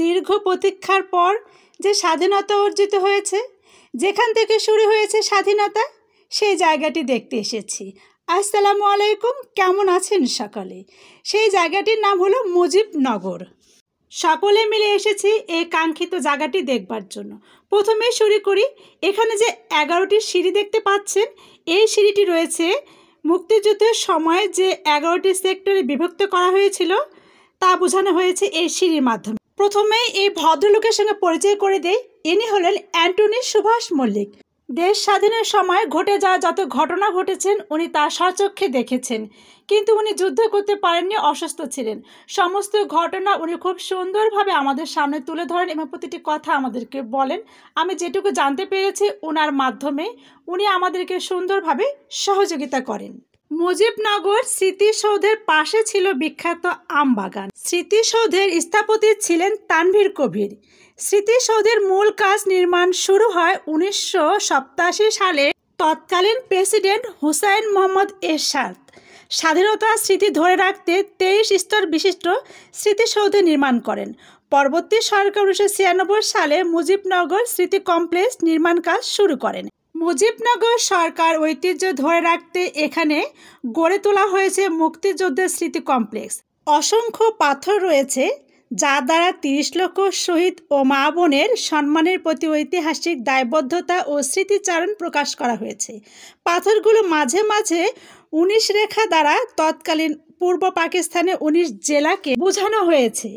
দীর্ঘ প্রতীক্ষার পর যে স্বাধীনতা অর্জিত হয়েছে, যেখান থেকে শুরু হয়েছে স্বাধীনতা, সেই জায়গাটি দেখতে এসেছি। আসসালামু আলাইকুম, কেমন আছেন সকলে? সেই জায়গাটির নাম হলো মুজিবনগর। সকলে মিলে এসেছি এই কাঙ্ক্ষিত জায়গাটি দেখবার জন্য। প্রথমে শুরু করি, এখানে যে 11টি সিঁড়ি দেখতে পাচ্ছেন, এই সিঁড়িটি রয়েছে মুক্তিযুদ্ধের সময় যে 11টি সেক্টরে বিভক্ত করা হয়েছিল তা বোঝানো হয়েছে এই সিঁড়ির মাধ্যমে। প্রথমেই এই ভদ্রলোকের সঙ্গে পরিচয় করে দেই। ইনি হলেন অ্যান্টনি সুভাষ মল্লিক। দেশ স্বাধীনের সময় ঘটে যাওয়া যত ঘটনা ঘটেছেন উনি তা স্বচক্ষে দেখেছেন, কিন্তু উনি যুদ্ধ করতে পারেননি, অসুস্থ ছিলেন। সমস্ত ঘটনা উনি খুব সুন্দরভাবে আমাদের সামনে তুলে ধরেন এবং প্রতিটি কথা আমাদেরকে বলেন। আমি যেটুকু জানতে পেরেছি ওনার মাধ্যমে, উনি আমাদেরকে সুন্দরভাবে সহযোগিতা করেন। মুজিবনগর স্মৃতিসৌধের পাশে ছিল বিখ্যাত আমবাগান। স্মৃতিসৌধের স্থপতি ছিলেন তানভীর কবির। স্মৃতিসৌধের মূল কাজ নির্মাণ শুরু হয় 1987 সালে তৎকালীন প্রেসিডেন্ট হুসাইন মোহাম্মদ এরশাদ স্বাধীনতার স্মৃতি ধরে রাখতে 23 স্তর বিশিষ্ট স্মৃতিসৌধ নির্মাণ করেন। পরবর্তী সরকার 1996 সালে মুজিবনগর স্মৃতি কমপ্লেক্স নির্মাণ কাজ শুরু করেন। মুজিবনগর সরকার ঐতিহ্য ধরে রাখতে এখানে গড়ে তোলা হয়েছে মুক্তিযুদ্ধের স্মৃতি কমপ্লেক্স। অসংখ্য পাথর রয়েছে যা দ্বারা 30 লক্ষ শহীদ ও মা বোনের সম্মানের প্রতি ঐতিহাসিক দায়বদ্ধতা ও স্মৃতিচারণ প্রকাশ করা হয়েছে। পাথরগুলো মাঝে মাঝে 19 রেখা দ্বারা তৎকালীন পূর্ব পাকিস্তানের 19 জেলাকে বোঝানো হয়েছে।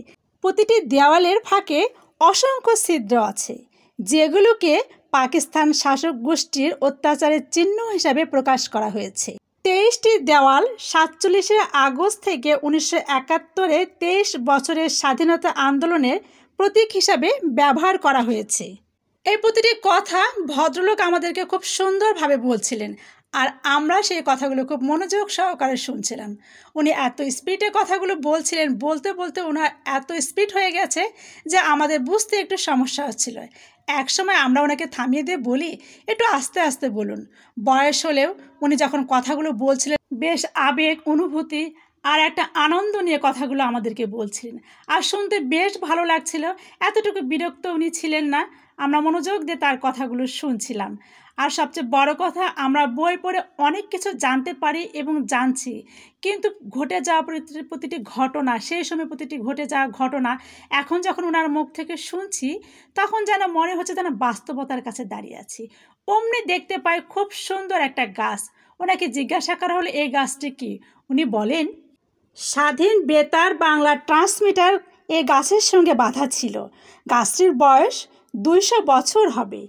প্রতিটি দেওয়ালের ফাঁকে অসংখ্য ছিদ্র আছে, যেগুলোকে পাকিস্তান শাসক গোষ্ঠীর অত্যাচারের চিহ্ন হিসাবে প্রকাশ করা হয়েছে। 23টি দেওয়াল 47 আগস্ট থেকে 1971 23 বছরের স্বাধীনতা আন্দোলনের প্রতীক হিসাবে ব্যবহার করা হয়েছে। এই প্রতিটি কথা ভদ্রলোক আমাদেরকে খুব সুন্দরভাবে বলছিলেন, আর আমরা সেই কথাগুলো খুব মনোযোগ সহকারে শুনছিলাম। উনি এত স্পিডে কথাগুলো বলছিলেন, বলতে বলতে ওনার এত স্পিড হয়ে গেছে যে আমাদের বুঝতে একটু সমস্যা হচ্ছিল। এক সময় আমরা ওনাকে থামিয়ে দিয়ে বলি, একটু আস্তে আস্তে বলুন। বয়স হলেও উনি যখন কথাগুলো বলছিলেন বেশ আবেগ, অনুভূতি আর একটা আনন্দ নিয়ে কথাগুলো আমাদেরকে বলছিলেন, আর শুনতে বেশ ভালো লাগছিল। এতটুকু বিরক্ত উনি ছিলেন না, আমরা মনোযোগ দিয়ে তার কথাগুলো শুনছিলাম। আর সবচেয়ে বড় কথা, আমরা বই পড়ে অনেক কিছু জানতে পারি এবং জানছি, কিন্তু ঘটে যাওয়া প্রতিটি ঘটনা, সেই সময় প্রতিটি ঘটে যাওয়া ঘটনা এখন যখন ওনার মুখ থেকে শুনছি, তখন যেন মনে হচ্ছে যেন বাস্তবতার কাছে দাঁড়িয়ে আছি। অমনি দেখতে পাই খুব সুন্দর একটা গাছ। ওনাকে জিজ্ঞাসা করা হলো এই গাছটি কি? উনি বলেন, স্বাধীন বেতার বাংলা ট্রান্সমিটার এই গাছের সঙ্গে বাঁধা ছিল। গাছটির বয়স 200 বছর হবে।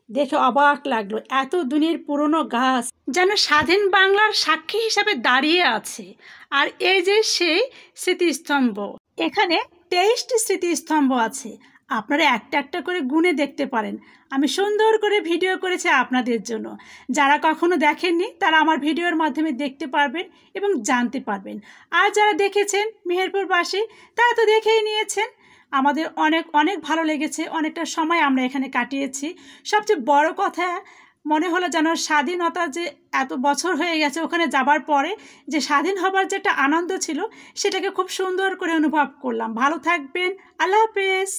দেখে অবাক লাগলো, এত দিনের পুরনো গাছ যেন স্বাধীন বাংলার সাক্ষী হিসাবে দাঁড়িয়ে আছে। আর এই যে সেই স্মৃতিস্তম্ভ, এখানে 23টি স্মৃতিস্তম্ভ আছে। আপনারা একটা একটা করে গুনে দেখতে পারেন। আমি সুন্দর করে ভিডিও করেছি আপনাদের জন্য। যারা কখনো দেখেননি তারা আমার ভিডিওর মাধ্যমে দেখতে পারবেন এবং জানতে পারবেন। আর যারা দেখেছেন মেহেরপুরবাসী, তারা তো দেখেই নিয়েছেন। আমাদের অনেক অনেক ভালো লেগেছে, অনেকটা সময় আমরা এখানে কাটিয়েছি। সবচেয়ে বড় কথা মনে হলো যেন স্বাধীনতা যে এত বছর হয়ে গেছে, ওখানে যাবার পরে যে স্বাধীন হবার যে একটা আনন্দ ছিল, সেটাকে খুব সুন্দর করে অনুভব করলাম। ভালো থাকবেন, আল্লাহ হাফেজ।